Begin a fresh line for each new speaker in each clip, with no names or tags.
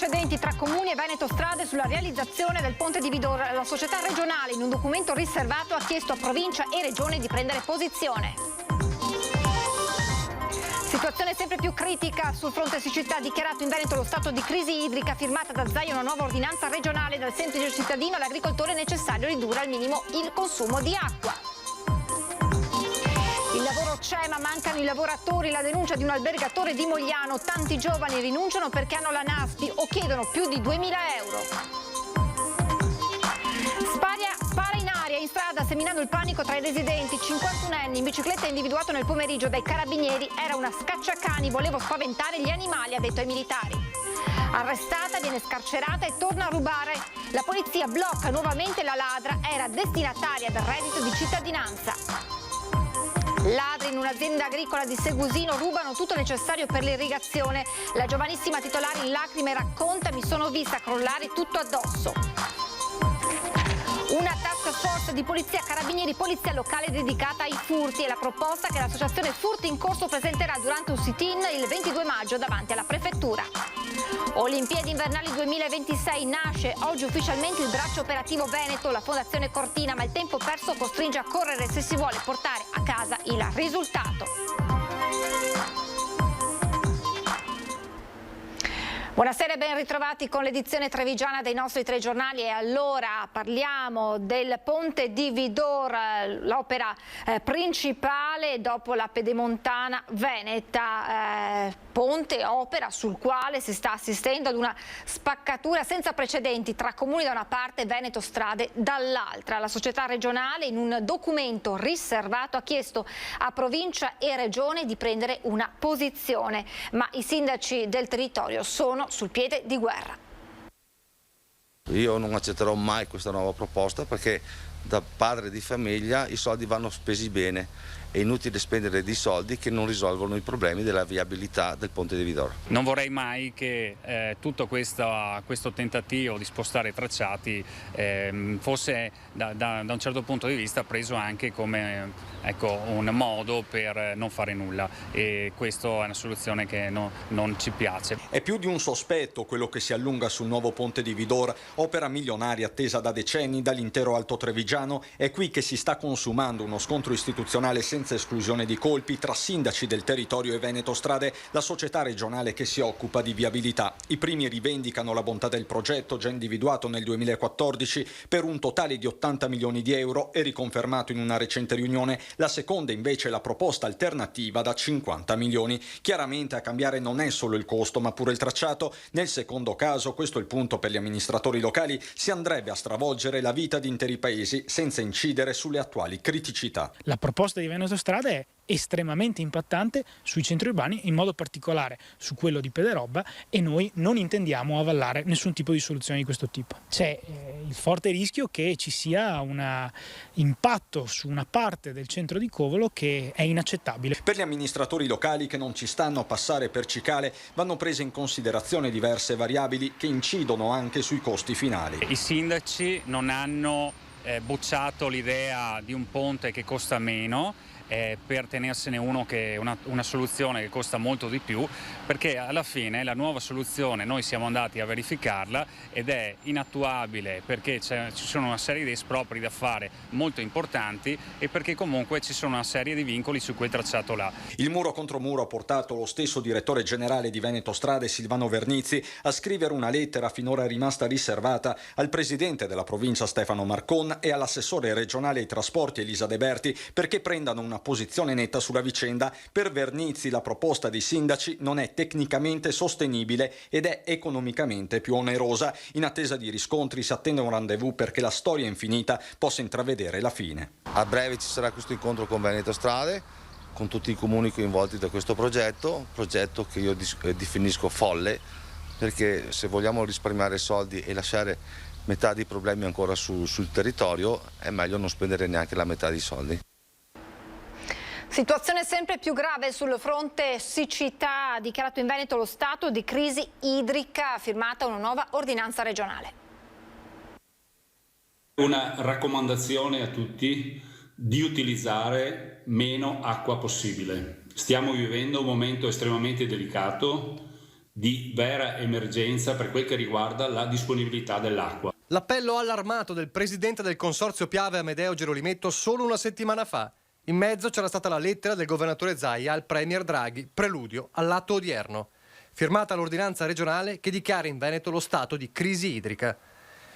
precedenti tra Comuni e Veneto Strade sulla realizzazione del ponte di Vidor. La società regionale, in un documento riservato, ha chiesto a provincia e regione di prendere posizione. Situazione sempre più critica sul fronte siccità. Ha dichiarato in Veneto lo stato di crisi idrica. Firmata da Zaia una nuova ordinanza regionale. Dal semplice cittadino all'agricoltore è necessario ridurre al minimo il consumo di acqua. Il lavoro c'è, ma mancano i lavoratori. La denuncia di un albergatore di Mogliano. Tanti giovani rinunciano perché hanno la NASPI o chiedono più di 2.000 euro. Spara in aria, in strada, seminando il panico tra i residenti. 51enne in bicicletta individuato nel pomeriggio dai carabinieri. Era una scacciacani, volevo spaventare gli animali, ha detto ai militari. Arrestata, viene scarcerata e torna a rubare. La polizia blocca nuovamente la ladra, era destinataria del reddito di cittadinanza. Ladri in un'azienda agricola di Segusino rubano tutto necessario per l'irrigazione. La giovanissima titolare in lacrime racconta: mi sono vista crollare tutto addosso. Una task force di polizia, carabinieri, polizia locale dedicata ai furti. È la proposta che l'associazione Furti in Corso presenterà durante un sit-in il 22 maggio davanti alla prefettura. Olimpiadi invernali 2026, nasce oggi ufficialmente il braccio operativo Veneto, la Fondazione Cortina, ma il tempo perso costringe a correre se si vuole portare a casa il risultato. Buonasera e ben ritrovati con l'edizione trevigiana dei nostri telegiornali. E allora parliamo del ponte di Vidor, l'opera principale dopo la pedemontana veneta. Ponte, opera sul quale si sta assistendo ad una spaccatura senza precedenti tra comuni da una parte e Veneto Strade dall'altra. La società regionale, in un documento riservato, ha chiesto a provincia e regione di prendere una posizione, ma i sindaci del territorio sono sul piede di guerra.
Io non accetterò mai questa nuova proposta perché da padre di famiglia i soldi vanno spesi bene. È inutile spendere dei soldi che non risolvono i problemi della viabilità del ponte di Vidor.
Non vorrei mai che tutto questo tentativo di spostare i tracciati fosse da un certo punto di vista preso anche come un modo per non fare nulla, e questa è una soluzione che non ci piace.
È più di un sospetto quello che si allunga sul nuovo ponte di Vidor, opera milionaria attesa da decenni dall'intero Alto Trevigiano. È qui che si sta consumando uno scontro istituzionale senza esclusione di colpi tra sindaci del territorio e Veneto Strade, la società regionale che si occupa di viabilità. I primi rivendicano la bontà del progetto, già individuato nel 2014 per un totale di 80 milioni di euro e riconfermato in una recente riunione. La seconda invece è la proposta alternativa da 50 milioni. Chiaramente a cambiare non è solo il costo ma pure il tracciato. Nel secondo caso, questo è il punto per gli amministratori locali, si andrebbe a stravolgere la vita di interi paesi senza incidere sulle attuali criticità.
La proposta di Veneto Strade è estremamente impattante sui centri urbani, in modo particolare su quello di Pederobba, e noi non intendiamo avallare nessun tipo di soluzione di questo tipo. C'è il forte rischio che ci sia un impatto su una parte del centro di Covolo che è inaccettabile.
Per gli amministratori locali che non ci stanno a passare per cicale vanno prese in considerazione diverse variabili che incidono anche sui costi finali.
I sindaci non hanno bocciato l'idea di un ponte che costa meno per tenersene una soluzione che costa molto di più, perché alla fine la nuova soluzione noi siamo andati a verificarla ed è inattuabile perché ci sono una serie di espropri da fare molto importanti e perché comunque ci sono una serie di vincoli su quel tracciato là.
Il muro contro muro ha portato lo stesso direttore generale di Veneto Strade, Silvano Vernizzi, a scrivere una lettera finora rimasta riservata al presidente della provincia Stefano Marcon e all'assessore regionale ai trasporti Elisa De Berti perché prendano una posizione netta sulla vicenda. Per Vernizzi la proposta dei sindaci non è tecnicamente sostenibile ed è economicamente più onerosa. In attesa di riscontri si attende un rendezvous perché la storia infinita possa intravedere la fine.
A breve ci sarà questo incontro con Veneto Strade, con tutti i comuni coinvolti da questo progetto che io definisco folle, perché se vogliamo risparmiare soldi e lasciare metà dei problemi ancora sul territorio è meglio non spendere neanche la metà dei soldi.
Situazione sempre più grave sul fronte siccità. Ha dichiarato in Veneto lo stato di crisi idrica, firmata una nuova ordinanza regionale.
Una raccomandazione a tutti di utilizzare meno acqua possibile. Stiamo vivendo un momento estremamente delicato di vera emergenza per quel che riguarda la disponibilità dell'acqua.
L'appello allarmato del presidente del Consorzio Piave Amedeo Gerolimetto solo una settimana fa. In mezzo c'era stata la lettera del governatore Zaia al premier Draghi, preludio all'atto odierno. Firmata l'ordinanza regionale che dichiara in Veneto lo stato di crisi idrica.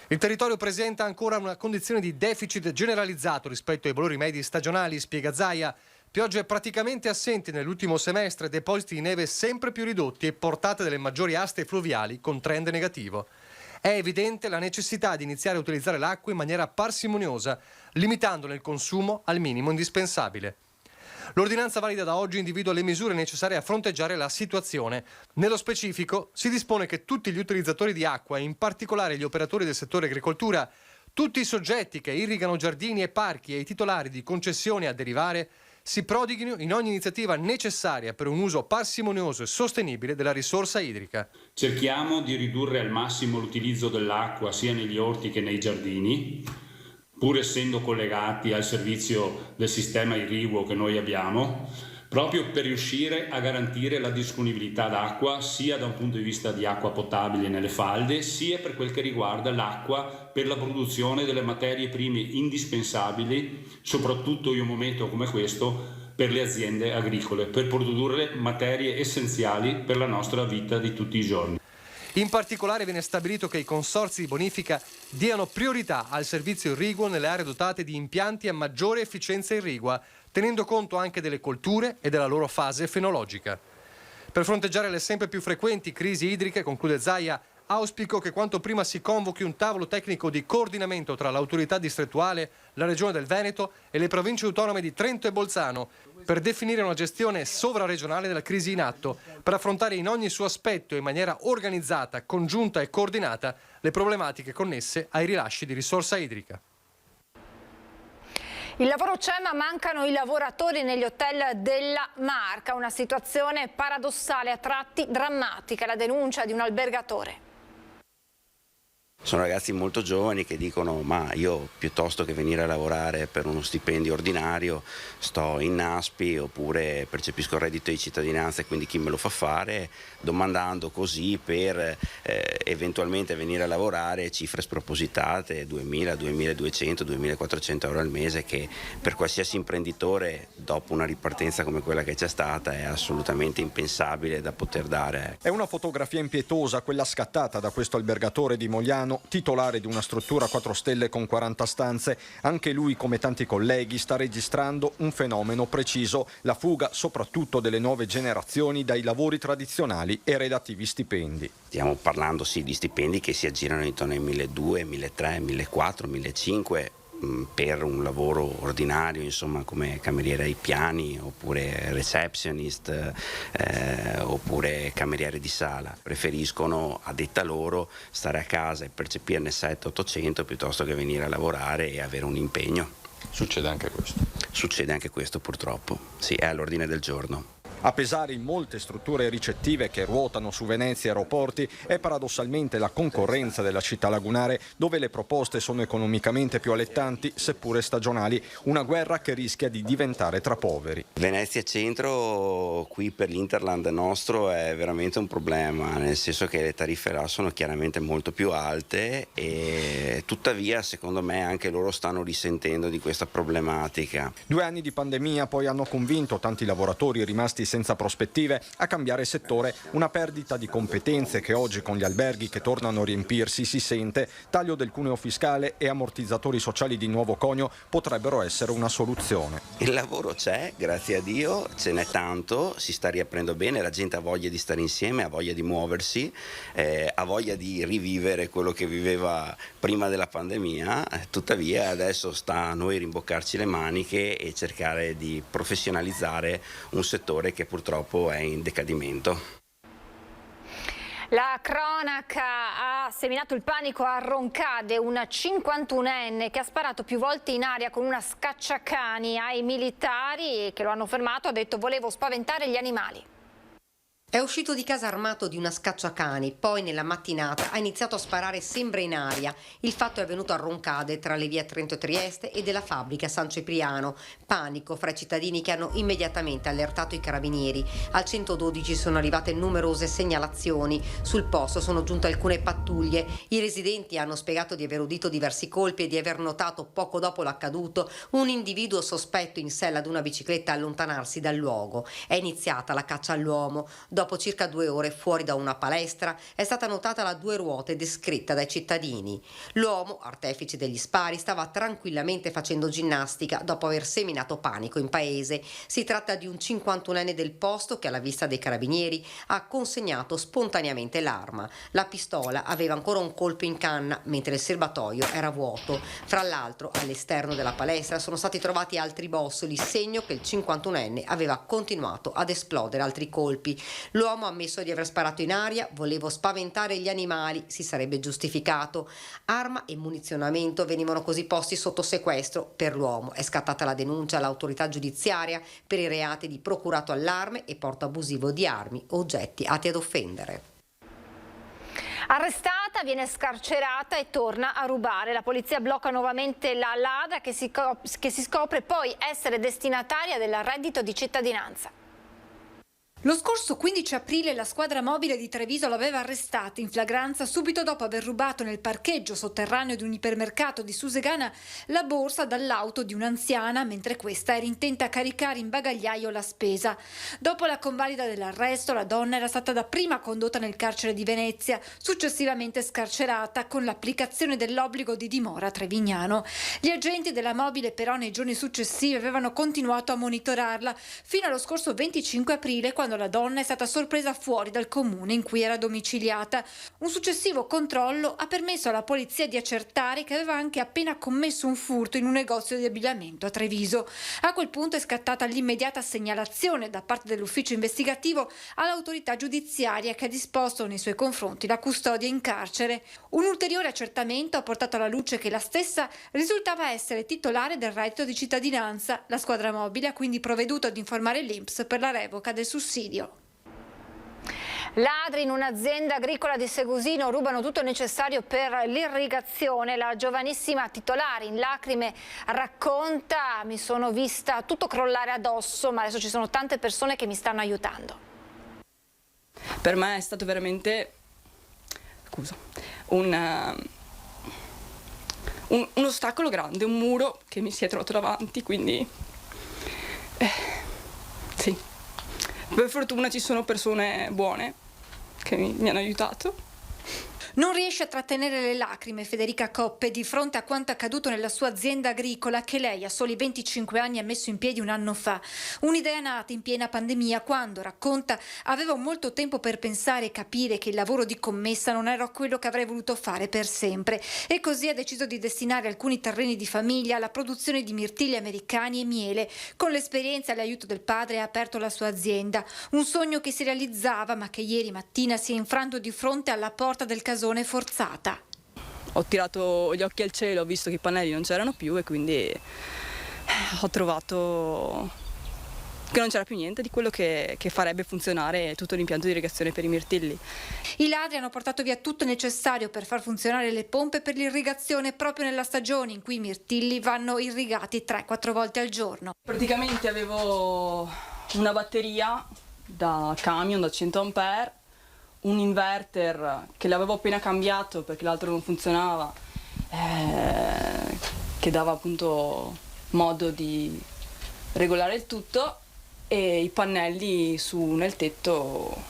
Il territorio presenta ancora una condizione di deficit generalizzato rispetto ai valori medi stagionali, spiega Zaia. Piogge praticamente assenti nell'ultimo semestre, depositi di neve sempre più ridotti e portate delle maggiori aste fluviali con trend negativo. È evidente la necessità di iniziare a utilizzare l'acqua in maniera parsimoniosa, limitandone il consumo al minimo indispensabile. L'ordinanza valida da oggi individua le misure necessarie a fronteggiare la situazione. Nello specifico, si dispone che tutti gli utilizzatori di acqua, in particolare gli operatori del settore agricoltura, tutti i soggetti che irrigano giardini e parchi e i titolari di concessioni a derivare, si prodighino in ogni iniziativa necessaria per un uso parsimonioso e sostenibile della risorsa idrica.
Cerchiamo di ridurre al massimo l'utilizzo dell'acqua sia negli orti che nei giardini, pur essendo collegati al servizio del sistema irriguo che noi abbiamo, proprio per riuscire a garantire la disponibilità d'acqua sia da un punto di vista di acqua potabile nelle falde, sia per quel che riguarda l'acqua per la produzione delle materie prime indispensabili, soprattutto in un momento come questo, per le aziende agricole, per produrre materie essenziali per la nostra vita di tutti i giorni.
In particolare viene stabilito che i consorzi di bonifica diano priorità al servizio irriguo nelle aree dotate di impianti a maggiore efficienza irrigua, tenendo conto anche delle colture e della loro fase fenologica. Per fronteggiare le sempre più frequenti crisi idriche, conclude Zaia, auspico che quanto prima si convochi un tavolo tecnico di coordinamento tra l'autorità distrettuale, la Regione del Veneto e le province autonome di Trento e Bolzano per definire una gestione sovraregionale della crisi in atto, per affrontare in ogni suo aspetto in maniera organizzata, congiunta e coordinata le problematiche connesse ai rilasci di risorsa idrica.
Il lavoro c'è ma mancano i lavoratori negli hotel della Marca, una situazione paradossale, a tratti drammatica, la denuncia di un albergatore.
Sono ragazzi molto giovani che dicono: ma io piuttosto che venire a lavorare per uno stipendio ordinario sto in NASPI oppure percepisco il reddito di cittadinanza e quindi chi me lo fa fare, domandando così per eventualmente venire a lavorare cifre spropositate, 2.000, 2.200, 2.400 euro al mese, che per qualsiasi imprenditore dopo una ripartenza come quella che c'è stata è assolutamente impensabile da poter dare.
È una fotografia impietosa quella scattata da questo albergatore di Mogliano, titolare di una struttura 4 stelle con 40 stanze. Anche lui, come tanti colleghi, sta registrando un fenomeno preciso: la fuga soprattutto delle nuove generazioni dai lavori tradizionali e relativi stipendi.
Stiamo parlando sì di stipendi che si aggirano intorno ai 1.200, 1.300, 1.400, 1.500 per un lavoro ordinario, insomma, come cameriere ai piani oppure receptionist oppure cameriere di sala. Preferiscono, a detta loro, stare a casa e percepirne 700-800 piuttosto che venire a lavorare e avere un impegno.
Succede anche questo?
Succede anche questo, purtroppo, sì, è all'ordine del giorno.
A pesare in molte strutture ricettive che ruotano su Venezia e aeroporti è paradossalmente la concorrenza della città lagunare, dove le proposte sono economicamente più allettanti, seppure stagionali, una guerra che rischia di diventare tra poveri.
Venezia Centro qui per l'Interland nostro è veramente un problema, nel senso che le tariffe là sono chiaramente molto più alte e tuttavia secondo me anche loro stanno risentendo di questa problematica.
2 anni di pandemia poi hanno convinto tanti lavoratori rimasti senza prospettive a cambiare settore, una perdita di competenze che oggi con gli alberghi che tornano a riempirsi si sente. Taglio del cuneo fiscale e ammortizzatori sociali di nuovo conio potrebbero essere una soluzione.
Il lavoro c'è, grazie a Dio, ce n'è tanto, si sta riaprendo bene, la gente ha voglia di stare insieme, ha voglia di muoversi, ha voglia di rivivere quello che viveva prima della pandemia, tuttavia adesso sta a noi rimboccarci le maniche e cercare di professionalizzare un settore che purtroppo è in decadimento.
La cronaca ha seminato il panico a Roncade, un 51enne che ha sparato più volte in aria con una scacciacani ai militari che lo hanno fermato, ha detto: volevo spaventare gli animali.
È uscito di casa armato di una scacciacani, poi nella mattinata ha iniziato a sparare sempre in aria. Il fatto è avvenuto a Roncade, tra le vie Trento e Trieste e della fabbrica San Cipriano. Panico fra i cittadini che hanno immediatamente allertato i carabinieri. Al 112 sono arrivate numerose segnalazioni. Sul posto sono giunte alcune pattuglie. I residenti hanno spiegato di aver udito diversi colpi e di aver notato poco dopo l'accaduto un individuo sospetto in sella ad una bicicletta allontanarsi dal luogo. È iniziata la caccia all'uomo. Dopo circa 2 ore, fuori da una palestra, è stata notata la 2 ruote descritta dai cittadini. L'uomo, artefice degli spari, stava tranquillamente facendo ginnastica dopo aver seminato panico in paese. Si tratta di un 51enne del posto che, alla vista dei carabinieri, ha consegnato spontaneamente l'arma. La pistola aveva ancora un colpo in canna, mentre il serbatoio era vuoto. Fra l'altro, all'esterno della palestra sono stati trovati altri bossoli, segno che il 51enne aveva continuato ad esplodere altri colpi. L'uomo ha ammesso di aver sparato in aria, volevo spaventare gli animali, si sarebbe giustificato. Arma e munizionamento venivano così posti sotto sequestro. Per l'uomo è scattata la denuncia all'autorità giudiziaria per i reati di procurato allarme e porto abusivo di armi o oggetti atti ad offendere.
Arrestata, viene scarcerata e torna a rubare. La polizia blocca nuovamente la ladra che si scopre poi essere destinataria del reddito di cittadinanza.
Lo scorso 15 aprile la squadra mobile di Treviso l'aveva arrestata in flagranza subito dopo aver rubato nel parcheggio sotterraneo di un ipermercato di Susegana la borsa dall'auto di un'anziana mentre questa era intenta a caricare in bagagliaio la spesa. Dopo la convalida dell'arresto, la donna era stata dapprima condotta nel carcere di Venezia, successivamente scarcerata con l'applicazione dell'obbligo di dimora a Trevignano. Gli agenti della mobile però nei giorni successivi avevano continuato a monitorarla fino allo scorso 25 aprile quando la donna è stata sorpresa fuori dal comune in cui era domiciliata. Un successivo controllo ha permesso alla polizia di accertare che aveva anche appena commesso un furto in un negozio di abbigliamento a Treviso. A quel punto è scattata l'immediata segnalazione da parte dell'ufficio investigativo all'autorità giudiziaria che ha disposto nei suoi confronti la custodia in carcere. Un ulteriore accertamento ha portato alla luce che la stessa risultava essere titolare del reddito di cittadinanza. La squadra mobile ha quindi provveduto ad informare l'INPS per la revoca del sussidio.
Ladri in un'azienda agricola di Segusino rubano tutto il necessario per l'irrigazione. La giovanissima titolare in lacrime racconta: mi sono vista tutto crollare addosso, ma adesso ci sono tante persone che mi stanno aiutando.
Per me è stato veramente un ostacolo grande, un muro che mi si è trovato davanti, quindi sì. Per fortuna ci sono persone buone che mi hanno aiutato.
Non riesce a trattenere le lacrime Federica Coppe di fronte a quanto accaduto nella sua azienda agricola che lei a soli 25 anni ha messo in piedi un anno fa. Un'idea nata in piena pandemia quando, racconta, avevo molto tempo per pensare e capire che il lavoro di commessa non era quello che avrei voluto fare per sempre e così ha deciso di destinare alcuni terreni di famiglia alla produzione di mirtilli americani e miele. Con l'esperienza e l'aiuto del padre ha aperto la sua azienda, un sogno che si realizzava ma che ieri mattina si è infranto di fronte alla porta del casone forzata.
Ho tirato gli occhi al cielo, ho visto che i pannelli non c'erano più e quindi ho trovato che non c'era più niente di quello che farebbe funzionare tutto l'impianto di irrigazione per i mirtilli.
I ladri hanno portato via tutto il necessario per far funzionare le pompe per l'irrigazione proprio nella stagione in cui i mirtilli vanno irrigati 3-4 volte al giorno.
Praticamente avevo una batteria da camion da 100 ampere, un inverter che l'avevo appena cambiato perché l'altro non funzionava, che dava appunto modo di regolare il tutto, e i pannelli su nel tetto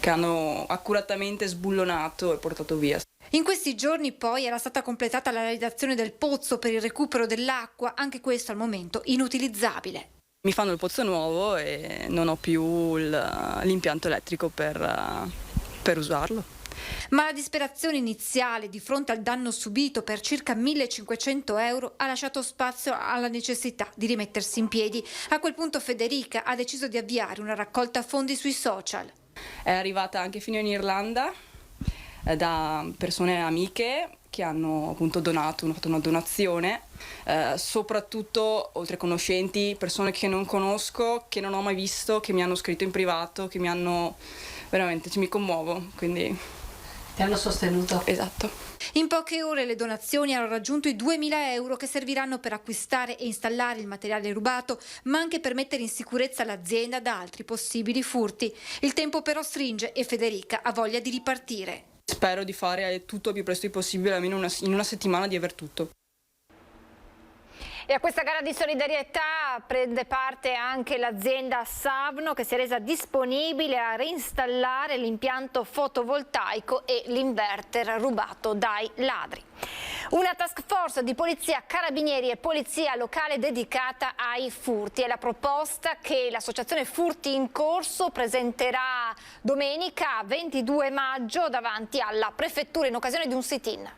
che hanno accuratamente sbullonato e portato via.
In questi giorni poi era stata completata la realizzazione del pozzo per il recupero dell'acqua, anche questo al momento inutilizzabile.
Mi fanno il pozzo nuovo e non ho più l'impianto elettrico per usarlo.
Ma la disperazione iniziale di fronte al danno subito per circa 1.500 euro ha lasciato spazio alla necessità di rimettersi in piedi. A quel punto Federica ha deciso di avviare una raccolta fondi sui social.
È arrivata anche fino in Irlanda da persone amiche che hanno appunto donato, hanno fatto una donazione soprattutto oltre conoscenti, persone che non conosco, che non ho mai visto, che mi hanno scritto in privato, che mi hanno veramente, mi commuovo, quindi
ti hanno sostenuto.
Esatto.
In poche ore le donazioni hanno raggiunto i 2.000 euro che serviranno per acquistare e installare il materiale rubato, ma anche per mettere in sicurezza l'azienda da altri possibili furti. Il tempo però stringe e Federica ha voglia di ripartire.
Spero di fare tutto il più presto possibile, almeno in una settimana di aver tutto.
E a questa gara di solidarietà prende parte anche l'azienda Savno, che si è resa disponibile a reinstallare l'impianto fotovoltaico e l'inverter rubato dai ladri. Una task force di polizia, carabinieri e polizia locale dedicata ai furti. È la proposta che l'associazione Furti in Corso presenterà domenica 22 maggio davanti alla prefettura in occasione di un sit-in.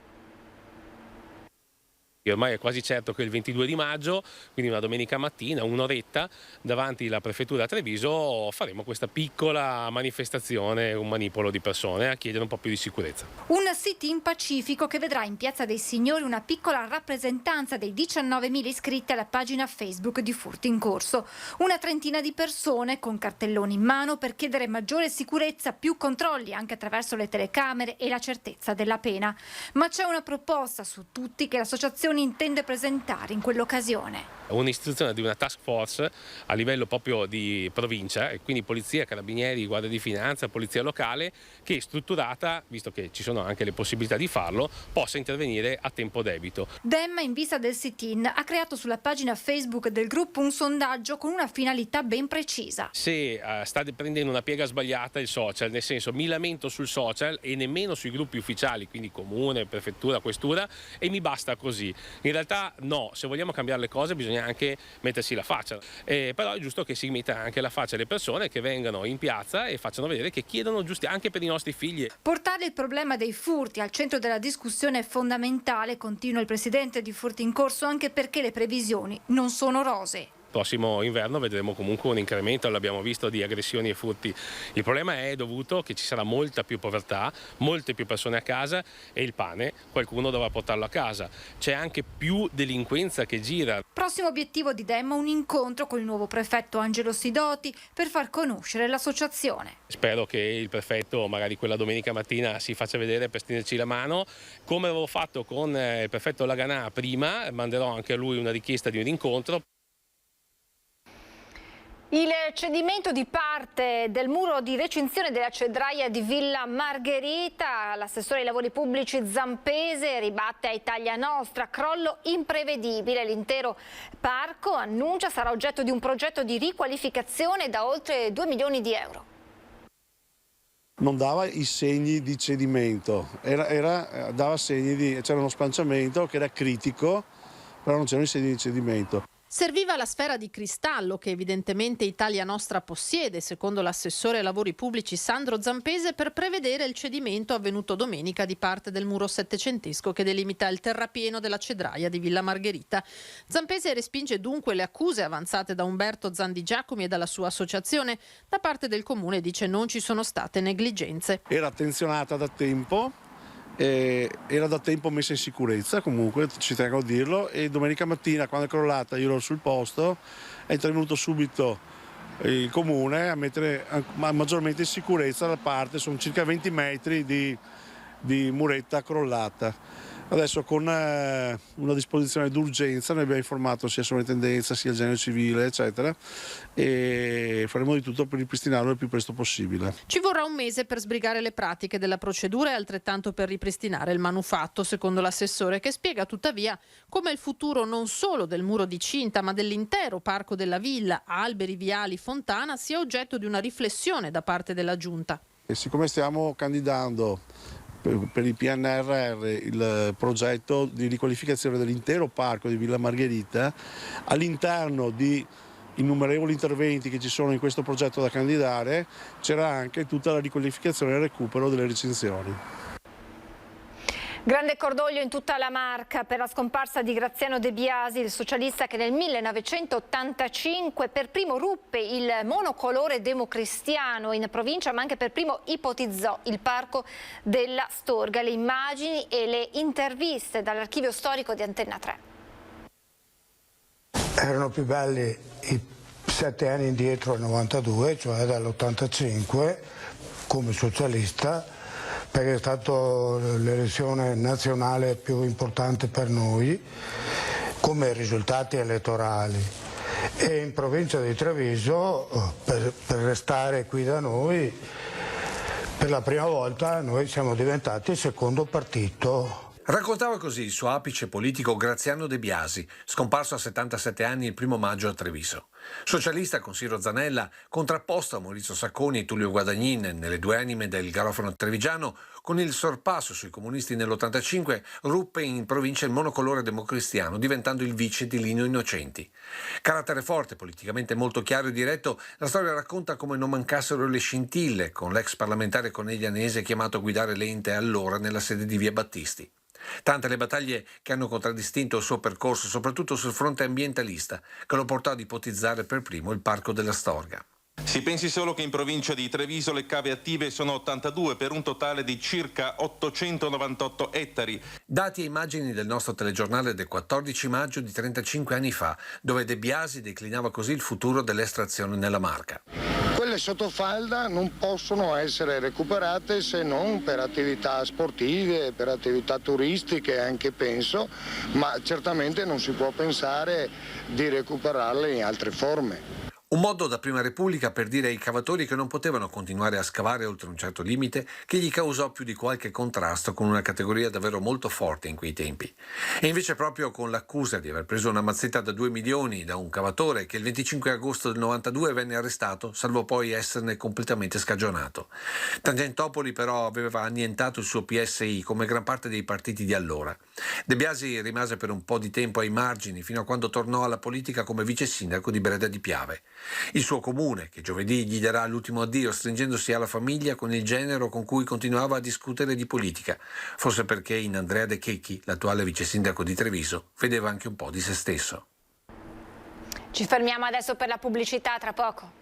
Ormai è quasi certo che il 22 di maggio, quindi una domenica mattina, un'oretta, davanti alla prefettura a Treviso faremo questa piccola manifestazione, un manipolo di persone a chiedere un po' più di sicurezza.
Un sit-in pacifico che vedrà in Piazza dei Signori una piccola rappresentanza dei 19.000 iscritti alla pagina Facebook di Furti in Corso. Una trentina di persone con cartelloni in mano per chiedere maggiore sicurezza, più controlli anche attraverso le telecamere e la certezza della pena. Ma c'è una proposta su tutti che l'associazione intende presentare in quell'occasione.
Un'istituzione di una task force a livello proprio di provincia, e quindi polizia, carabinieri, guardia di finanza, polizia locale, che è strutturata, visto che ci sono anche le possibilità di farlo, possa intervenire a tempo debito.
Demma, in vista del sit-in, ha creato sulla pagina Facebook del gruppo un sondaggio con una finalità ben precisa.
Se sta prendendo una piega sbagliata il social, nel senso mi lamento sul social e nemmeno sui gruppi ufficiali, quindi comune, prefettura, questura, e mi basta così. In realtà no, se vogliamo cambiare le cose bisogna anche mettersi la faccia, però è giusto che si metta anche la faccia alle persone che vengano in piazza e facciano vedere che chiedono giusti anche per i nostri figli.
Portare il problema dei furti al centro della discussione è fondamentale, continua il presidente di Furti in Corso, anche perché le previsioni non sono rosee.
Prossimo inverno vedremo comunque un incremento, l'abbiamo visto, di aggressioni e furti. Il problema è dovuto che ci sarà molta più povertà, molte più persone a casa e il pane qualcuno dovrà portarlo a casa. C'è anche più delinquenza che gira.
Prossimo obiettivo di Demma, un incontro con il nuovo prefetto Angelo Sidoti per far conoscere l'associazione.
Spero che il prefetto magari quella domenica mattina si faccia vedere per stenderci la mano. Come avevo fatto con il prefetto Laganà prima, manderò anche a lui una richiesta di un incontro.
Il cedimento di parte del muro di recinzione della cedraia di Villa Margherita, l'assessore ai lavori pubblici Zampese ribatte a Italia Nostra, crollo imprevedibile. L'intero parco, annuncia, sarà oggetto di un progetto di riqualificazione da oltre 2 milioni di euro.
Non dava i segni di cedimento, dava segni di, c'era uno spanciamento che era critico, però non c'erano i segni di cedimento.
Serviva la sfera di cristallo che evidentemente Italia Nostra possiede, secondo l'assessore ai lavori pubblici Sandro Zampese, per prevedere il cedimento avvenuto domenica di parte del muro settecentesco che delimita il terrapieno della cedraia di Villa Margherita. Zampese respinge dunque le accuse avanzate da Umberto Zandigiacomi e dalla sua associazione. Da parte del comune dice non ci sono state negligenze.
Era attenzionata da tempo. Era da tempo messa in sicurezza, comunque ci tengo a dirlo, e domenica mattina quando è crollata io ero sul posto, è intervenuto subito il comune a mettere maggiormente in sicurezza la parte, sono circa 20 metri di muretta crollata. Adesso con una disposizione d'urgenza noi abbiamo informato sia sovrintendenza sia il genio civile eccetera e faremo di tutto per ripristinarlo il più presto possibile.
Ci vorrà un mese per sbrigare le pratiche della procedura e altrettanto per ripristinare il manufatto, secondo l'assessore, che spiega tuttavia come il futuro non solo del muro di cinta ma dell'intero parco della villa, alberi, viali, fontana, sia oggetto di una riflessione da parte della Giunta.
E siccome stiamo candidando per il PNRR il progetto di riqualificazione dell'intero parco di Villa Margherita, all'interno di innumerevoli interventi che ci sono in questo progetto da candidare c'era anche tutta la riqualificazione e il recupero delle recinzioni.
Grande cordoglio in tutta la Marca per la scomparsa di Graziano De Biasi, il socialista che nel 1985 per primo ruppe il monocolore democristiano in provincia, ma anche per primo ipotizzò il parco della Storga. Le immagini e le interviste dall'archivio storico di Antenna 3.
Erano più belli i 7 anni indietro al 92, cioè dall'85, come socialista, perché è stata l'elezione nazionale più importante per noi come risultati elettorali. E in provincia di Treviso, per restare qui da noi, per la prima volta noi siamo diventati il secondo partito.
Raccontava così il suo apice politico Graziano De Biasi, scomparso a 77 anni il 1 maggio a Treviso. Socialista con Siro Zanella, contrapposto a Maurizio Sacconi e Tullio Guadagnin nelle due anime del garofano trevigiano, con il sorpasso sui comunisti nell'85 ruppe in provincia il monocolore democristiano, diventando il vice di Lino Innocenti. Carattere forte, politicamente molto chiaro e diretto, la storia racconta come non mancassero le scintille con l'ex parlamentare coneglianese chiamato a guidare l'ente allora nella sede di Via Battisti. Tante le battaglie che hanno contraddistinto il suo percorso, soprattutto sul fronte ambientalista, che lo portò ad ipotizzare per primo il Parco della Storga.
Si pensi solo che in provincia di Treviso le cave attive sono 82 per un totale di circa 898 ettari.
Dati e immagini del nostro telegiornale del 14 maggio di 35 anni fa, dove De Biasi declinava così il futuro dell'estrazione nella Marca.
Quelle sottofalda non possono essere recuperate se non per attività sportive, per attività turistiche anche penso, ma certamente non si può pensare di recuperarle in altre forme.
Un modo da Prima Repubblica per dire ai cavatori che non potevano continuare a scavare oltre un certo limite, che gli causò più di qualche contrasto con una categoria davvero molto forte in quei tempi. E invece proprio con l'accusa di aver preso una mazzetta da 2 milioni da un cavatore che il 25 agosto del 92 venne arrestato, salvo poi esserne completamente scagionato. Tangentopoli però aveva annientato il suo PSI come gran parte dei partiti di allora. De Biasi rimase per un po' di tempo ai margini fino a quando tornò alla politica come vice sindaco di Breda di Piave. Il suo comune, che giovedì gli darà l'ultimo addio stringendosi alla famiglia con il genero con cui continuava a discutere di politica, forse perché in Andrea De Checchi, l'attuale vice sindaco di Treviso, vedeva anche un po' di se stesso.
Ci fermiamo adesso per la pubblicità, tra poco.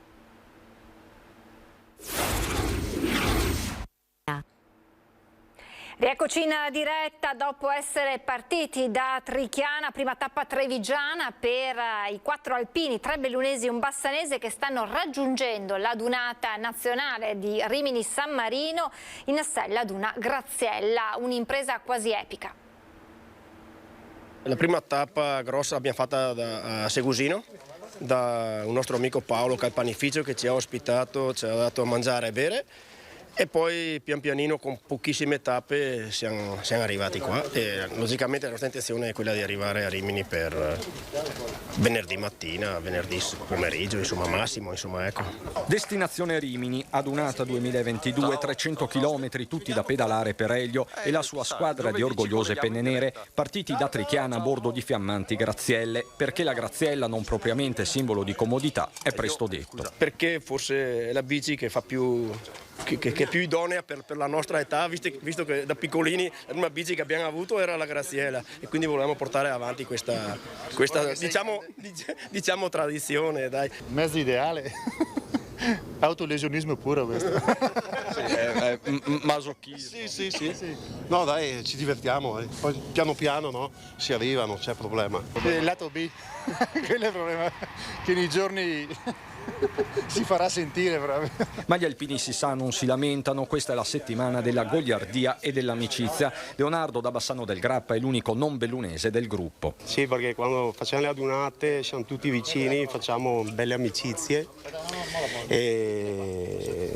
Rieccoci in diretta dopo essere partiti da Trichiana, prima tappa trevigiana per i 4 alpini, 3 bellunesi e un bassanese che stanno raggiungendo la dunata nazionale di Rimini San Marino in sella ad una graziella, un'impresa quasi epica.
La prima tappa grossa l'abbiamo fatta a Segusino, da un nostro amico Paolo Calpanificio che ci ha ospitato, ci ha dato a mangiare e bere. E poi pian pianino con pochissime tappe siamo arrivati qua e logicamente la nostra intenzione è quella di arrivare a Rimini per venerdì mattina, venerdì pomeriggio, insomma massimo, insomma ecco.
Destinazione Rimini, adunata 2022, 300 km tutti da pedalare per Elio e la sua squadra di orgogliose penne nere, partiti da Trichiana a bordo di fiammanti grazielle, perché la graziella, non propriamente simbolo di comodità, è presto detto.
Perché forse è la bici che fa più... che è più idonea per la nostra età, visto che da piccolini la prima bici che abbiamo avuto era la graziella e quindi volevamo portare avanti questa diciamo tradizione, dai.
Mezzo ideale. Autolesionismo puro questo.
Masochismo. Sì. No dai, ci divertiamo, poi piano piano no, si arriva, non c'è problema.
Il lato B, quello è il problema, che nei giorni si farà sentire proprio.
Ma gli alpini si sa, non si lamentano, questa è la settimana della goliardia e dell'amicizia. Leonardo da Bassano del Grappa è l'unico non bellunese del gruppo.
Sì, perché quando facciamo le adunate siamo tutti vicini, facciamo belle amicizie e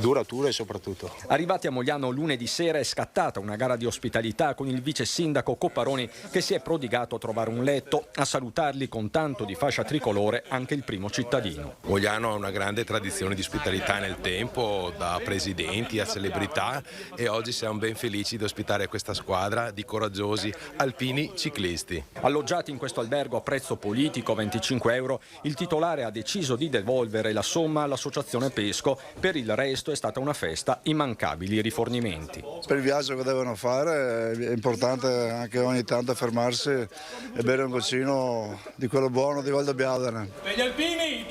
durature soprattutto.
Arrivati a Mogliano lunedì sera è scattata una gara di ospitalità con il vice sindaco Copparoni che si è prodigato a trovare un letto, a salutarli con tanto di fascia tricolore anche il primo cittadino.
Mogliano ha una grande tradizione di ospitalità nel tempo, da presidenti a celebrità, e oggi siamo ben felici di ospitare questa squadra di coraggiosi alpini ciclisti.
Alloggiati in questo albergo a prezzo politico, 25 euro, il titolare ha deciso di devolvere la somma all'associazione Pesco. Per il resto è stata una festa, immancabili rifornimenti.
Per il viaggio che devono fare è importante anche ogni tanto fermarsi e bere un goccino di quello buono di Val d'Abbiadene.
Per gli alpini,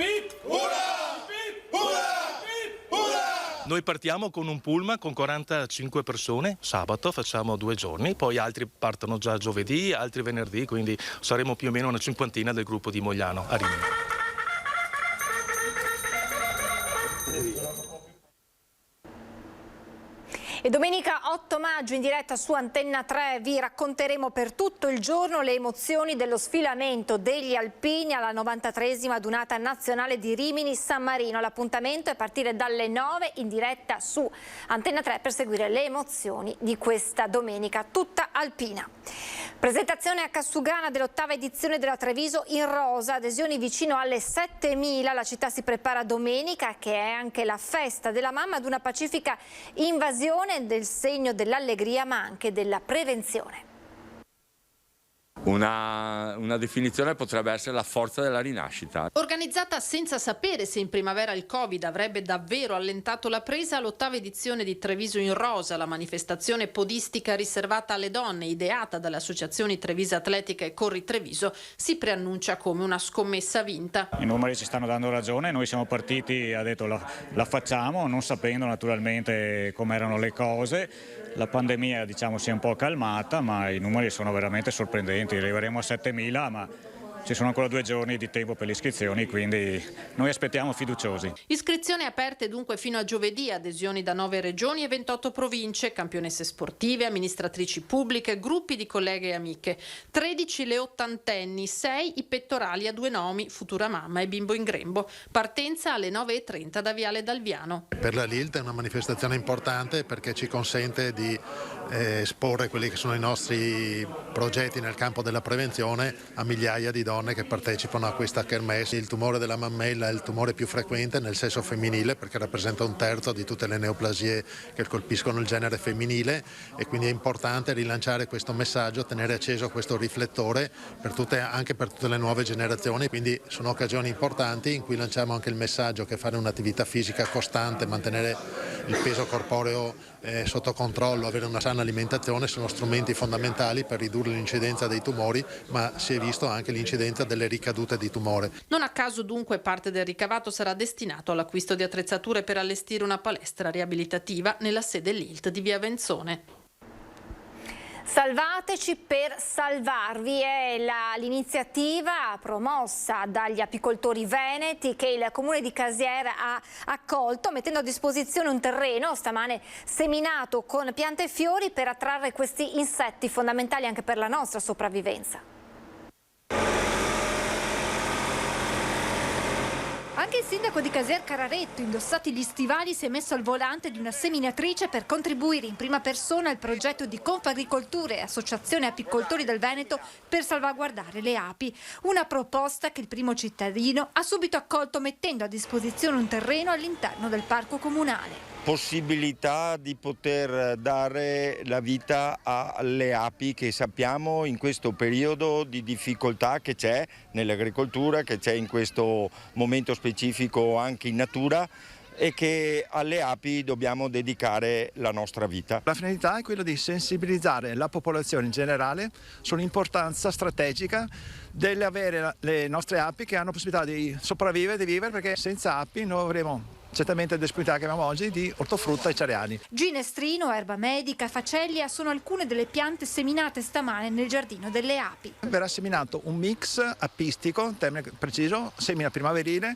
Ura!
Noi partiamo con un pullman con 45 persone, sabato facciamo 2 giorni, poi altri partono già giovedì, altri venerdì, quindi saremo più o meno una cinquantina del gruppo di Mogliano a Rimini.
E domenica 8 maggio in diretta su Antenna 3 vi racconteremo per tutto il giorno le emozioni dello sfilamento degli alpini alla 93esima adunata nazionale di Rimini San Marino. L'appuntamento è a partire dalle 9 in diretta su Antenna 3 per seguire le emozioni di questa domenica tutta alpina. Presentazione a Cassugana dell'8ª edizione della Treviso in rosa, adesioni vicino alle 7.000. La città si prepara domenica, che è anche la festa della mamma, ad una pacifica invasione del segno dell'allegria ma anche della prevenzione.
Una definizione potrebbe essere la forza della rinascita.
Organizzata senza sapere se in primavera il Covid avrebbe davvero allentato la presa, l'8ª edizione di Treviso in rosa, la manifestazione podistica riservata alle donne, ideata dalle associazioni Treviso Atletica e Corri Treviso, si preannuncia come una scommessa vinta.
I numeri ci stanno dando ragione, noi siamo partiti, ha detto la facciamo, non sapendo naturalmente come erano le cose. La pandemia diciamo si è un po' calmata, ma i numeri sono veramente sorprendenti, arriveremo a 7.000, ma ci sono ancora 2 giorni di tempo per le iscrizioni, quindi noi aspettiamo fiduciosi.
Iscrizioni aperte dunque fino a giovedì, adesioni da 9 regioni e 28 province, campionesse sportive, amministratrici pubbliche, gruppi di colleghe e amiche. 13 le ottantenni, 6 i pettorali a 2 nomi, futura mamma e bimbo in grembo. Partenza alle 9.30 da Viale Dalviano.
Per la LILT è una manifestazione importante perché ci consente di esporre quelli che sono i nostri progetti nel campo della prevenzione a migliaia di donne che partecipano a questa kermesse. Il tumore della mammella è il tumore più frequente nel sesso femminile perché rappresenta 1/3 di tutte le neoplasie che colpiscono il genere femminile e quindi è importante rilanciare questo messaggio, tenere acceso questo riflettore anche per tutte le nuove generazioni. Quindi sono occasioni importanti in cui lanciamo anche il messaggio che fare un'attività fisica costante, mantenere il peso corporeo sotto controllo, avere una sana alimentazione sono strumenti fondamentali per ridurre l'incidenza dei tumori, ma si è visto anche l'incidenza delle ricadute di tumore.
Non a caso dunque parte del ricavato sarà destinato all'acquisto di attrezzature per allestire una palestra riabilitativa nella sede LILT di Via Venzone.
Salvateci per salvarvi è l'iniziativa promossa dagli apicoltori veneti che il comune di Casiera ha accolto, mettendo a disposizione un terreno stamane seminato con piante e fiori per attrarre questi insetti fondamentali anche per la nostra sopravvivenza.
Anche il sindaco di Caser Cararetto, indossati gli stivali, si è messo al volante di una seminatrice per contribuire in prima persona al progetto di Confagricoltura e Associazione Apicoltori del Veneto per salvaguardare le api. Una proposta che il primo cittadino ha subito accolto mettendo a disposizione un terreno all'interno del parco comunale.
Possibilità di poter dare la vita alle api che sappiamo in questo periodo di difficoltà che c'è nell'agricoltura, che c'è in questo momento specifico anche in natura e che alle api dobbiamo dedicare la nostra vita.
La finalità è quella di sensibilizzare la popolazione in generale sull'importanza strategica dell'avere le nostre api che hanno possibilità di sopravvivere, di vivere, perché senza api non avremo certamente le disponibilità che abbiamo oggi di ortofrutta e cereali.
Ginestrino, erba medica, facellia sono alcune delle piante seminate stamane nel giardino delle api.
Verrà seminato un mix apistico, termine preciso, semina primaverile.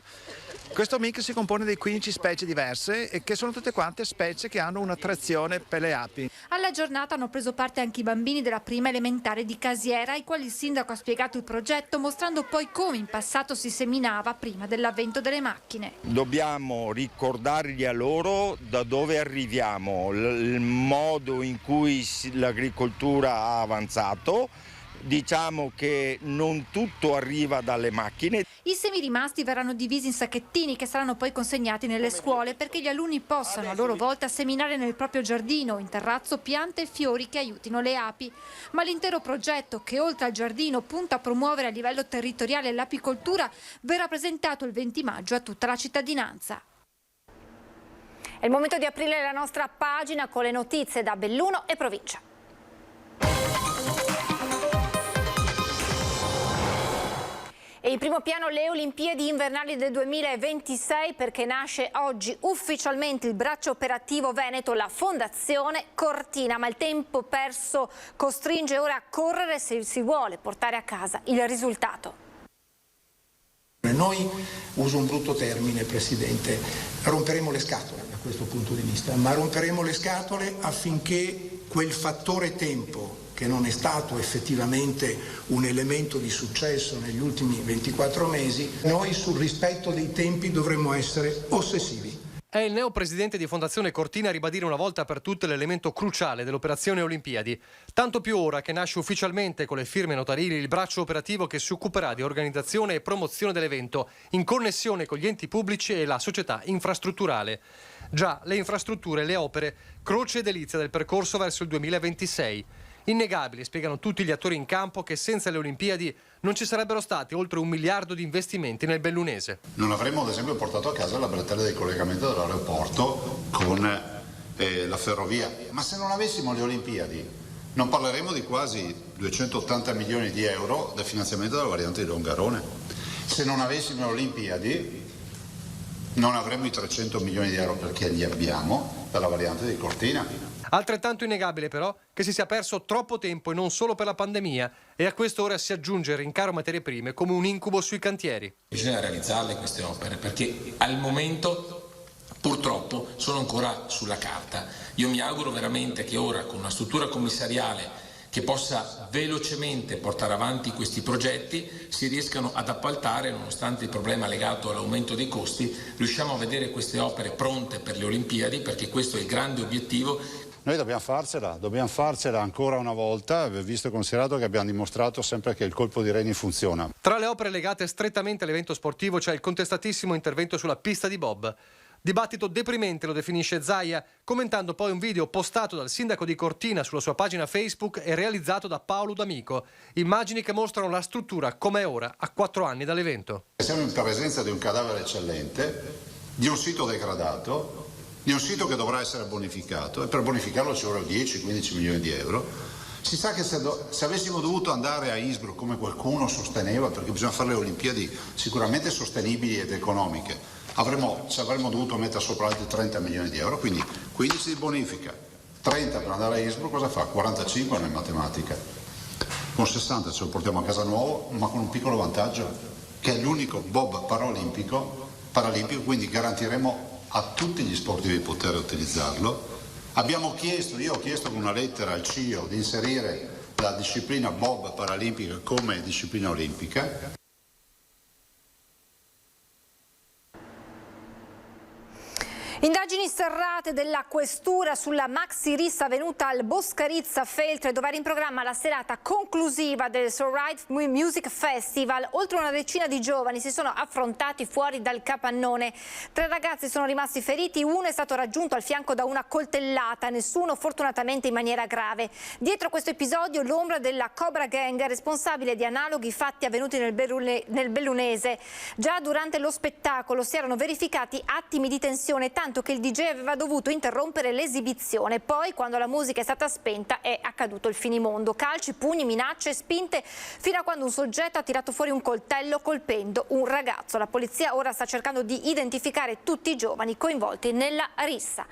Questo mix si compone di 15 specie diverse e che sono tutte quante specie che hanno un'attrazione per le api.
Alla giornata hanno preso parte anche i bambini della prima elementare di Casiera, ai quali il sindaco ha spiegato il progetto, mostrando poi come in passato si seminava prima dell'avvento delle macchine.
Dobbiamo ricordargli a loro da dove arriviamo, il modo in cui l'agricoltura ha avanzato. Diciamo che non tutto arriva dalle macchine.
I semi rimasti verranno divisi in sacchettini che saranno poi consegnati nelle scuole perché gli alunni possano a loro volta seminare nel proprio giardino o in terrazzo piante e fiori che aiutino le api. Ma l'intero progetto, che oltre al giardino punta a promuovere a livello territoriale l'apicoltura, verrà presentato il 20 maggio a tutta la cittadinanza.
È il momento di aprire la nostra pagina con le notizie da Belluno e provincia. E in primo piano le Olimpiadi invernali del 2026 perché nasce oggi ufficialmente il braccio operativo veneto, la Fondazione Cortina, ma il tempo perso costringe ora a correre se si vuole portare a casa il risultato.
Noi, uso un brutto termine Presidente, romperemo le scatole da questo punto di vista, ma romperemo le scatole affinché quel fattore tempo, che non è stato effettivamente un elemento di successo negli ultimi 24 mesi, noi sul rispetto dei tempi dovremmo essere ossessivi.
È il neopresidente di Fondazione Cortina a ribadire una volta per tutte l'elemento cruciale dell'operazione Olimpiadi. Tanto più ora che nasce ufficialmente con le firme notarili il braccio operativo che si occuperà di organizzazione e promozione dell'evento, in connessione con gli enti pubblici e la società infrastrutturale. Già, le infrastrutture e le opere, croce e delizia del percorso verso il 2026. Innegabili, spiegano tutti gli attori in campo, che senza le Olimpiadi non ci sarebbero stati oltre 1 miliardo di investimenti nel bellunese.
Non avremmo ad esempio portato a casa la bretella di collegamento dell'aeroporto con la ferrovia, ma se non avessimo le Olimpiadi non parleremo di quasi 280 milioni di euro del finanziamento della variante di Longarone. Se non avessimo le Olimpiadi non avremmo i 300 milioni di euro, perché li abbiamo, per la variante di Cortina.
Altrettanto innegabile però che si sia perso troppo tempo e non solo per la pandemia, e a questo ora si aggiunge il rincaro materie prime come un incubo sui cantieri.
Bisogna realizzarle queste opere perché al momento purtroppo sono ancora sulla carta. Io mi auguro veramente che ora, con una struttura commissariale che possa velocemente portare avanti questi progetti, si riescano ad appaltare, nonostante il problema legato all'aumento dei costi, riusciamo a vedere queste opere pronte per le Olimpiadi, perché questo è il grande obiettivo.
Noi dobbiamo farcela ancora una volta, visto e considerato che abbiamo dimostrato sempre che il colpo di reni funziona.
Tra le opere legate strettamente all'evento sportivo c'è il contestatissimo intervento sulla pista di bob. Dibattito deprimente, lo definisce Zaia, commentando poi un video postato dal sindaco di Cortina sulla sua pagina Facebook e realizzato da Paolo D'Amico. Immagini che mostrano la struttura come è ora, a 4 anni dall'evento.
Siamo in presenza di un cadavere eccellente, di un sito degradato, di un sito che dovrà essere bonificato, e per bonificarlo ci vorranno 10-15 milioni di euro. Si sa che se avessimo dovuto andare a Innsbruck, come qualcuno sosteneva, perché bisogna fare le Olimpiadi sicuramente sostenibili ed economiche, ci avremmo dovuto mettere sopra altri 30 milioni di euro, quindi 15 di bonifica, 30 per andare a Innsbruck, cosa fa? 45 in matematica. Con 60 ce lo portiamo a casa nuovo, ma con un piccolo vantaggio, che è l'unico bob paralimpico, quindi garantiremo a tutti gli sportivi di poter utilizzarlo. Io ho chiesto con una lettera al CIO di inserire la disciplina bob paralimpica come disciplina olimpica.
Indagini serrate della questura sulla maxi rissa avvenuta al Boscarizza Feltre, dove era in programma la serata conclusiva del So Right Music Festival. Oltre una decina di giovani si sono affrontati fuori dal capannone. 3 ragazzi sono rimasti feriti, uno è stato raggiunto al fianco da una coltellata, nessuno fortunatamente in maniera grave. Dietro questo episodio l'ombra della Cobra Gang, responsabile di analoghi fatti avvenuti nel bellunese. Già durante lo spettacolo si erano verificati attimi di tensione, tanto che il DJ aveva dovuto interrompere l'esibizione. Poi, quando la musica è stata spenta, è accaduto il finimondo. Calci, pugni, minacce, spinte, fino a quando un soggetto ha tirato fuori un coltello colpendo un ragazzo. La polizia ora sta cercando di identificare tutti i giovani coinvolti nella rissa.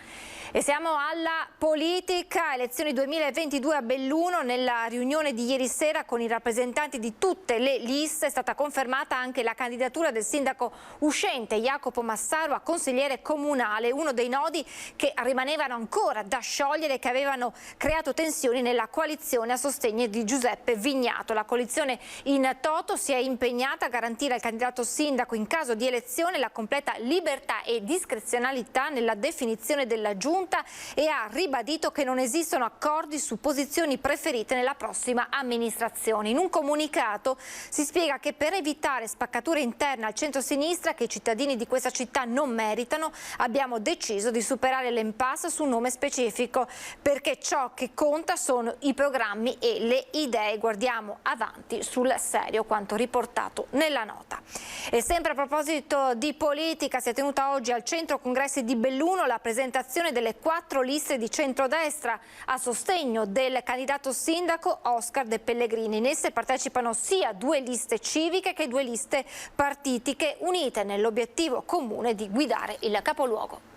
E siamo alla politica, elezioni 2022 a Belluno. Nella riunione di ieri sera con i rappresentanti di tutte le liste è stata confermata anche la candidatura del sindaco uscente Jacopo Massaro a consigliere comunale, uno dei nodi che rimanevano ancora da sciogliere e che avevano creato tensioni nella coalizione a sostegno di Giuseppe Vignato. La coalizione in toto si è impegnata a garantire al candidato sindaco in caso di elezione la completa libertà e discrezionalità nella definizione della giunta e ha ribadito che non esistono accordi su posizioni preferite nella prossima amministrazione. In un comunicato si spiega che per evitare spaccature interne al centro-sinistra che i cittadini di questa città non meritano, abbiamo deciso deciso di superare l'impasse sul nome specifico, perché ciò che conta sono i programmi e le idee. Guardiamo avanti sul serio quanto riportato nella nota. E sempre a proposito di politica, si è tenuta oggi al Centro Congressi di Belluno la presentazione delle 4 liste di centrodestra a sostegno del candidato sindaco Oscar De Pellegrini. In esse partecipano sia 2 liste civiche che 2 liste partitiche, unite nell'obiettivo comune di guidare il capoluogo.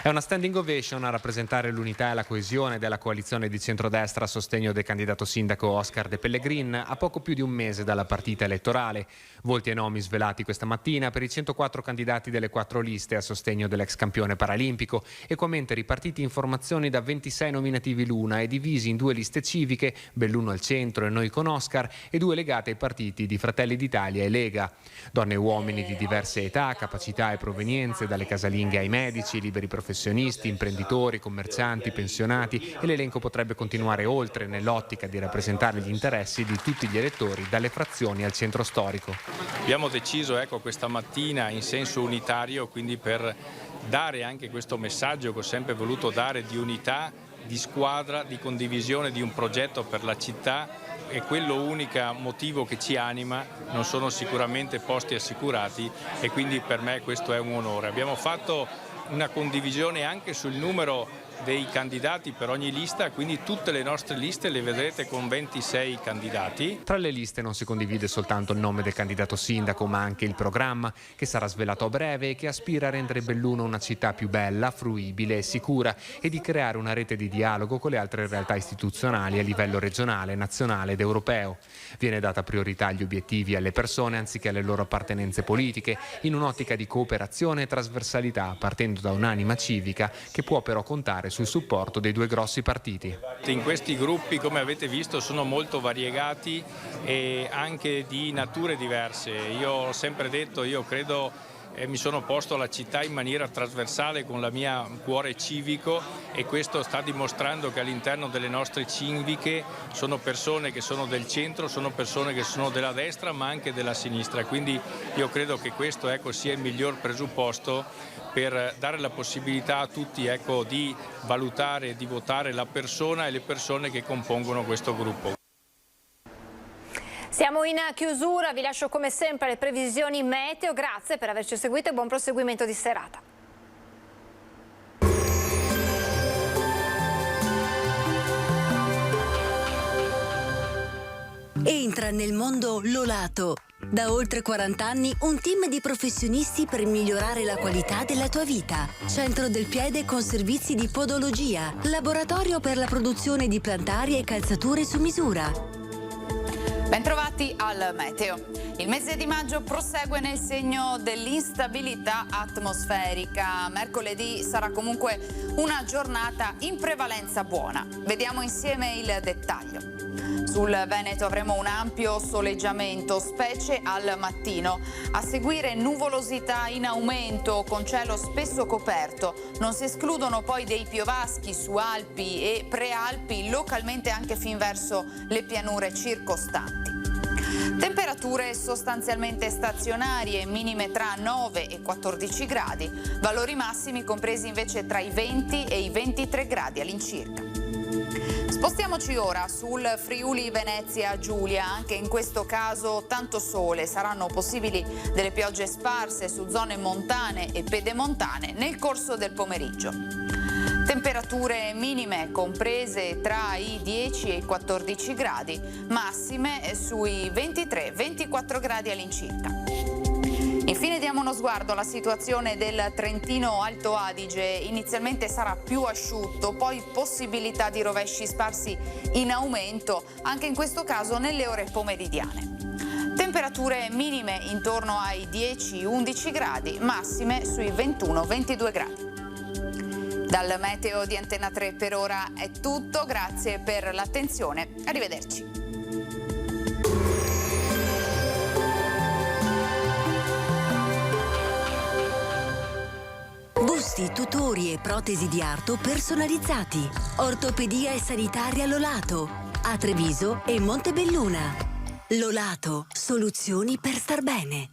È una standing ovation a rappresentare l'unità e la coesione della coalizione di centrodestra a sostegno del candidato sindaco Oscar De Pellegrin a poco più di un mese dalla partita elettorale. Volti e nomi svelati questa mattina per i 104 candidati delle 4 liste a sostegno dell'ex campione paralimpico, equamente ripartiti in formazioni da 26 nominativi l'una e divisi in 2 liste civiche, Belluno al centro e Noi con Oscar, e 2 legate ai partiti di Fratelli d'Italia e Lega. Donne e uomini di diverse età, capacità e provenienze, dalle casalinghe ai medici, liberi professionisti, imprenditori, commercianti, pensionati, e l'elenco potrebbe continuare oltre nell'ottica di rappresentare gli interessi di tutti gli elettori, dalle frazioni al centro storico.
Abbiamo deciso questa mattina in senso unitario, quindi per dare anche questo messaggio che ho sempre voluto dare di unità, di squadra, di condivisione di un progetto per la città. È quello unico motivo che ci anima, non sono sicuramente posti assicurati e quindi per me questo è un onore. Abbiamo fatto una condivisione anche sul numero dei candidati per ogni lista, quindi tutte le nostre liste le vedrete con 26 candidati.
Tra le liste non si condivide soltanto il nome del candidato sindaco, ma anche il programma, che sarà svelato a breve e che aspira a rendere Belluno una città più bella, fruibile e sicura, e di creare una rete di dialogo con le altre realtà istituzionali a livello regionale, nazionale ed europeo. Viene data priorità agli obiettivi e alle persone anziché alle loro appartenenze politiche, in un'ottica di cooperazione e trasversalità, partendo da un'anima civica che può però contare sul supporto dei 2 grossi partiti.
In questi gruppi, come avete visto, sono molto variegati e anche di nature diverse. Io ho sempre detto, io credo mi sono posto la città in maniera trasversale con la mia cuore civico, e questo sta dimostrando che all'interno delle nostre civiche sono persone che sono del centro, sono persone che sono della destra ma anche della sinistra, quindi io credo che questo sia il miglior presupposto per dare la possibilità a tutti di valutare e di votare la persona e le persone che compongono questo gruppo.
Siamo in chiusura, vi lascio come sempre le previsioni meteo, grazie per averci seguito e buon proseguimento di serata.
Entra nel mondo Lolato. Da oltre 40 anni un team di professionisti per migliorare la qualità della tua vita. Centro del piede con servizi di podologia, laboratorio per la produzione di plantari e calzature su misura.
Bentrovati al meteo. Il mese di maggio prosegue nel segno dell'instabilità atmosferica. Mercoledì sarà comunque una giornata in prevalenza buona. Vediamo insieme il dettaglio. Sul Veneto avremo un ampio soleggiamento, specie al mattino. A seguire nuvolosità in aumento, con cielo spesso coperto. Non si escludono poi dei piovaschi su Alpi e Prealpi, localmente anche fin verso le pianure circostanti. Temperature sostanzialmente stazionarie, minime tra 9 e 14 gradi, valori massimi compresi invece tra i 20 e i 23 gradi all'incirca. Spostiamoci ora sul Friuli Venezia Giulia, anche in questo caso tanto sole, saranno possibili delle piogge sparse su zone montane e pedemontane nel corso del pomeriggio. Temperature minime comprese tra i 10 e i 14 gradi, massime sui 23-24 gradi all'incirca. Infine diamo uno sguardo alla situazione del Trentino Alto Adige. Inizialmente sarà più asciutto, poi possibilità di rovesci sparsi in aumento, anche in questo caso nelle ore pomeridiane. Temperature minime intorno ai 10-11 gradi, massime sui 21-22 gradi. Dal meteo di Antena 3 per ora è tutto, grazie per l'attenzione, arrivederci.
Busti, tutori e protesi di arto personalizzati. Ortopedia e sanitaria Lolato. A Treviso e Montebelluna. Lolato, soluzioni per star bene.